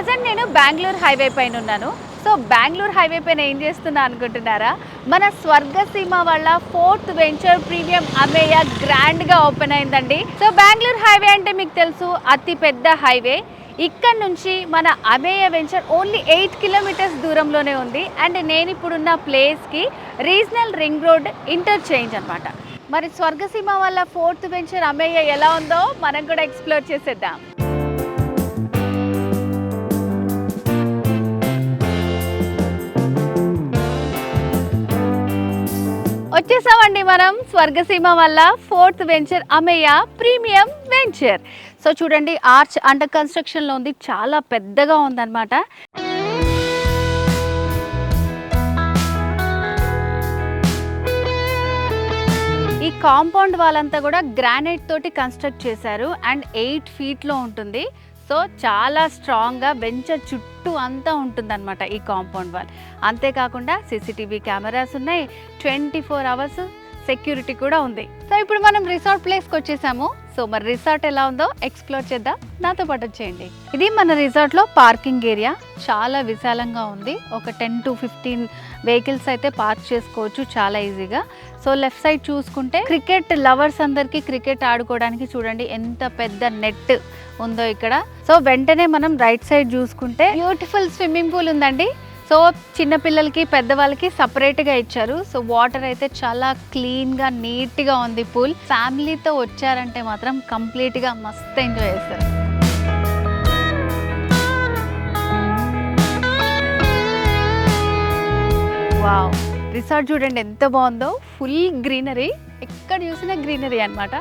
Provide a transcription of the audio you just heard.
Present నేను Bengaluru highway పైన ఉన్నాను. సో బెంగళూరు హైవే పైన ఏం చేస్తున్నా అనుకుంటున్నారా? మన స్వర్గసీమ వాళ్ళ 4th వెంచర్ ప్రీమియం అమేయ గ్రాండ్గా ఓపెన్ అయిందండి. సో బెంగళూరు హైవే అంటే మీకు తెలుసు అతి పెద్ద హైవే. ఇక్కడ నుంచి మన అమేయ వెంచర్ ఓన్లీ 8 కిలోమీటర్స్ దూరంలోనే ఉంది. అండ్ నేను ఇప్పుడున్న ప్లేస్కి రీజనల్ రింగ్ రోడ్ ఇంటర్చేంజ్ అనమాట. మరి స్వర్గసీమ వాళ్ళ 4th వెంచర్ అమేయ ఎలా ఉందో మనం కూడా ఎక్స్ప్లోర్ చేసేద్దాం. వచ్చేసామండి మనం స్వర్గసీమ వల్ల 4th వెంచర్ అమేయ ప్రీమియం వెంచర్. సో చూడండి, ఆర్చ్ అండర్ కన్స్ట్రక్షన్లో ఉంది, చాలా పెద్దగా ఉందన్నమాట. ఈ కాంపౌండ్ వాళ్ళంతా కూడా గ్రానైట్ తోటి కన్స్ట్రక్ట్ చేశారు అండ్ 8 ఫీట్లో ఉంటుంది. సో చాలా స్ట్రాంగ్గా వెంచర్ చుట్టూ అంతా ఉంటుందన్నమాట ఈ కాంపౌండ్ వాల్. అంతేకాకుండా సీసీటీవీ కెమెరాస్ ఉన్నాయి, 24 అవర్స్ సెక్యూరిటీ కూడా ఉంది. సో ఇప్పుడు మనం రిసార్ట్ ప్లేస్కి వచ్చేసాము. సో మరి రిసార్ట్ ఎలా ఉందో ఎక్స్ప్లోర్ చేద్దాం, నాతో పాటు వచ్చేయండి. ఇది మన రిసార్ట్లో పార్కింగ్ ఏరియా, చాలా విశాలంగా ఉంది. ఒక 10 to 15 వెహికల్స్ అయితే పార్క్ చేసుకోవచ్చు చాలా ఈజీగా. సో లెఫ్ట్ సైడ్ చూసుకుంటే క్రికెట్ లవర్స్ అందరికీ క్రికెట్ ఆడుకోవడానికి చూడండి ఎంత పెద్ద నెట్ ఉందో ఇక్కడ. సో వెంటనే మనం రైట్ సైడ్ చూసుకుంటే బ్యూటిఫుల్ స్విమ్మింగ్ పూల్ ఉందండి. సో చిన్నపిల్లలకి పెద్దవాళ్ళకి సపరేట్గా ఇచ్చారు. సో వాటర్ అయితే చాలా క్లీన్గా నీట్గా ఉంది పూల్. ఫ్యామిలీతో వచ్చారంటే మాత్రం కంప్లీట్గా మస్త్ ఎంజాయ్ చేస్తారు. వావ్, రిసార్ట్ చూడండి ఎంత బాగుందో, ఫుల్ గ్రీనరీ, ఎక్కడ చూసినా గ్రీనరీ అన్నమాట.